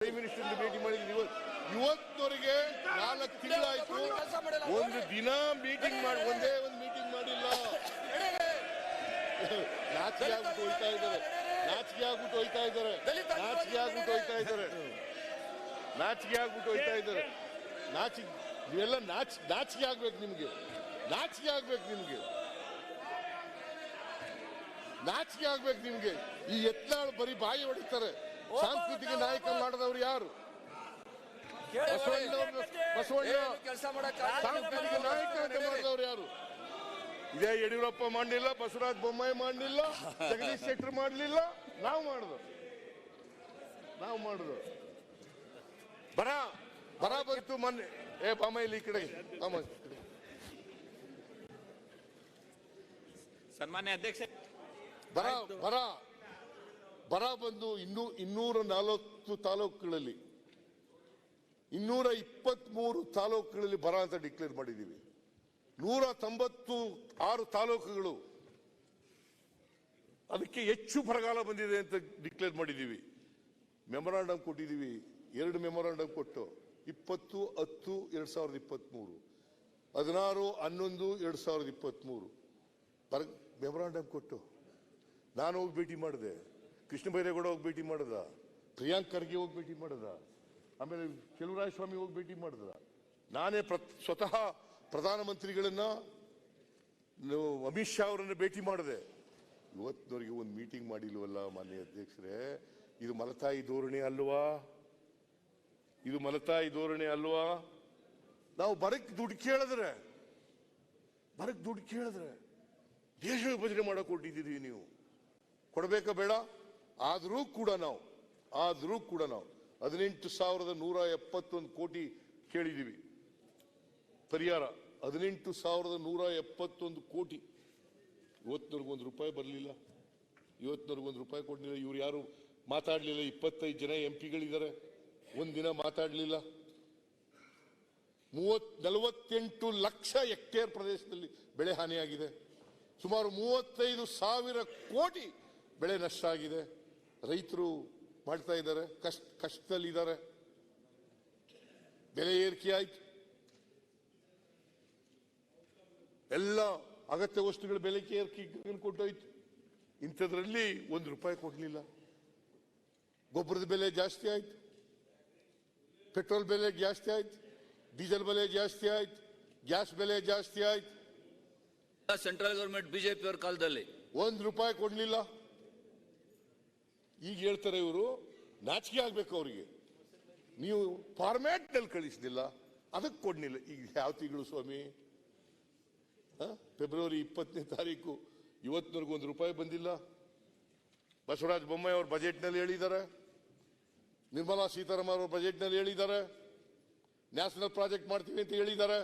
Prime minister meeting ಮಾಡಿದ್ವಿ. ಇವತ್ತವರೆಗೆ 4 ತಿಂಗಳಾಯ್ತು, ಒಂದು ದಿನ ಮೀಟಿಂಗ್ ಮಾಡಿ ಒಂದೇ ಒಂದು ಮೀಟಿಂಗ್ ಮಾಡಿಲ್ಲ. ನಾಚಿಕೆ ಆಗ್ಬಿಟ್ಟು ಹೋಯ್ತಾ ಇದ್ದಾರೆ, ನಾಚಿಕೆ ಆಗ್ಬಿಟ್ಟು ಹೋಯ್ತಾ ಇದ್ದಾರೆ, ನಾಚಿಕೆ ಆಗ್ಬಿಟ್ಟು ಹೋಯ್ತಾ ಇದ್ದಾರೆ, ನಾಚಿಕೆ ಆಗ್ಬಿಟ್ಟು ಹೋಯ್ತಾ ಇದ್ದಾರೆ. ನೀವೆಲ್ಲ ನಾಚಿಕೆ ಆಗ್ಬೇಕು ನಿಮ್ಗೆ, ನಾಚಿಕೆ ಆಗ್ಬೇಕು ನಿಮ್ಗೆ, ನಾಚಿಕೆ ಆಗ್ಬೇಕು ನಿಮ್ಗೆ. ಈ ಯತ್ನಾಳ್ ಬರೀ ಬಾಯಿ ಹೊಡಿತಾರೆ. ಸಾಂಸ್ಕೃತಿಕ ನಾಯಕ ಮಾಡಿದವ್ರು ಯಾರು? ಬಸವಣ್ಣ ಸಾಂಸ್ಕೃತಿಕ ನಾಯಕ ಅಂತ ಮಾಡಿದವ್ರು ಯಾರು? ಇದೇ ಯಡಿಯೂರಪ್ಪ ಮಾಡಲಿಲ್ಲ, ಬಸವರಾಜ ಬೊಮ್ಮಾಯಿ ಮಾಡಲಿಲ್ಲ, ಜಗದೀಶ್ ಶೆಟ್ಟರ್ ಮಾಡಲಿಲ್ಲ, ನಾವು ಮಾಡುದು. ಬರ ಬಂತು ಮೊನ್ನೆ. ಬಾಮೈಲಿ ಈ ಕಡೆ ಸನ್ಮಾನ್ಯ ಅಧ್ಯಕ್ಷ, ಬರ ಬಂದು 240 ತಾಲೂಕುಗಳಲ್ಲಿ 223 ತಾಲೂಕುಗಳಲ್ಲಿ ಬರ ಅಂತ ಡಿಕ್ಲೇರ್ ಮಾಡಿದ್ದೀವಿ. 196 ತಾಲೂಕುಗಳು ಅದಕ್ಕೆ ಹೆಚ್ಚು ಬರಗಾಲ ಬಂದಿದೆ ಅಂತ ಡಿಕ್ಲೇರ್ ಮಾಡಿದ್ದೀವಿ. ಮೆಮೊರಾಂಡಮ್ ಕೊಟ್ಟಿದ್ದೀವಿ, 2 ಮೆಮೊರಾಂಡಮ್ ಕೊಟ್ಟು 20-10-2023, 16-11-2023 ಮೆಮೊರಾಂಡಮ್ ಕೊಟ್ಟು ನಾನು ಹೋಗಿ ಭೇಟಿ ಮಾಡಿದೆ. ಕೃಷ್ಣ ಬೈರೇಗೌಡ ಹೋಗಿ ಭೇಟಿ ಮಾಡಿದ, ಪ್ರಿಯಾಂಕ್ ಖರ್ಗೆ ಹೋಗಿ ಭೇಟಿ ಮಾಡಿದ, ಆಮೇಲೆ ಚೆಲುವರಾಯಸ್ವಾಮಿ ಹೋಗಿ ಭೇಟಿ ಮಾಡಿದ. ನಾನೇ ಸ್ವತಃ ಪ್ರಧಾನಮಂತ್ರಿಗಳನ್ನ, ಅಮಿತ್ ಶಾ ಅವರನ್ನು ಭೇಟಿ ಮಾಡಿದೆ. ಇವತ್ತಿನವರೆಗೆ ಒಂದು ಮೀಟಿಂಗ್ ಮಾಡಿಲ್ವಲ್ಲ ಮಾನ್ಯ ಅಧ್ಯಕ್ಷರೇ. ಇದು ಮಲತಾಯಿ ಧೋರಣೆ ಅಲ್ವಾ? ಇದು ಮಲತಾಯಿ ಧೋರಣೆ ಅಲ್ವಾ? ನಾವು ಬರಕ್ ದುಡ್ಡು ಕೇಳಿದ್ರೆ ದೇಶ ವಿಭಜನೆ ಮಾಡಕ್ ಹೊರಟಿದ್ದೀವಿ. ನೀವು ಕೊಡಬೇಕಾ ಬೇಡ? ಆದರೂ ಕೂಡ ನಾವು 18,171 ಕೋಟಿ ಕೇಳಿದ್ದೀವಿ ಪರಿಹಾರ. 18,171 ಕೋಟಿ. ಇವತ್ತಿನವರೆಗೂ ₹1 ಬರಲಿಲ್ಲ, ಇವತ್ತಿನವರೆಗೂ ₹1 ಕೊಡಲಿಲ್ಲ. ಇವ್ರು ಯಾರು ಮಾತಾಡಲಿಲ್ಲ. 25 ಜನ MP ಗಳಿದ್ದಾರೆ, ಒಂದಿನ ಮಾತಾಡಲಿಲ್ಲ. 48 ಲಕ್ಷ ಹೆಕ್ಟೇರ್ ಪ್ರದೇಶದಲ್ಲಿ ಬೆಳೆ ಹಾನಿಯಾಗಿದೆ. ಸುಮಾರು 35,000 ಕೋಟಿ ಬೆಳೆ ನಷ್ಟ ಆಗಿದೆ. ರೈತರು ಮಾಡ್ತಾ ಇದ್ದಾರೆ, ಕಷ್ಟದಲ್ಲಿದ್ದಾರೆ. ಬೆಲೆ ಏರಿಕೆ ಆಯ್ತು, ಎಲ್ಲ ಅಗತ್ಯ ವಸ್ತುಗಳ ಬೆಲೆ ಏರಿಕೆ ಕೊಟ್ಟೋಯ್ತು. ಇಂಥದ್ರಲ್ಲಿ ₹1 ಕೊಡಲಿಲ್ಲ. ಗೊಬ್ಬರದ ಬೆಲೆ ಜಾಸ್ತಿ ಆಯ್ತು, ಪೆಟ್ರೋಲ್ ಬೆಲೆ ಜಾಸ್ತಿ ಆಯ್ತು, ಡೀಸೆಲ್ ಬೆಲೆ ಜಾಸ್ತಿ ಆಯ್ತು, ಗ್ಯಾಸ್ ಬೆಲೆ ಜಾಸ್ತಿ ಆಯ್ತು. ಸೆಂಟ್ರಲ್ ಗವರ್ಮೆಂಟ್ ಬಿಜೆಪಿ ಅವರ ಕಾಲದಲ್ಲಿ ₹1 ಕೊಡ್ಲಿಲ್ಲ. ಈಗ ಹೇಳ್ತಾರೆ ಇವರು, ನಾಚಿಕೆ ಆಗ್ಬೇಕು ಅವರಿಗೆ. ನೀವು ಫಾರ್ಮ್ಯಾಟ್ ನಲ್ಲಿ ಕಳಿಸಲಿಲ್ಲ, ಅದಕ್ಕೆ ಕೊಡ್ಲಿಲ್ಲ. ಈಗ ಯಾವ ತಿಂಗಳು ಸ್ವಾಮಿ? ಫೆಬ್ರವರಿ 20ನೇ ತಾರೀಕು, ಇವತ್ತಿನವರೆಗೂ ₹1 ಬಂದಿಲ್ಲ. ಬಸವರಾಜ ಬೊಮ್ಮಾಯಿ ಅವರು ಬಜೆಟ್ ನಲ್ಲಿ ಹೇಳಿದ್ದಾರೆ, ನಿರ್ಮಲಾ ಸೀತಾರಾಮನ್ ಅವರು ಬಜೆಟ್ ನಲ್ಲಿ ಹೇಳಿದ್ದಾರೆ, ನ್ಯಾಷನಲ್ ಪ್ರಾಜೆಕ್ಟ್ ಮಾಡ್ತೀವಿ ಅಂತ ಹೇಳಿದ್ದಾರೆ.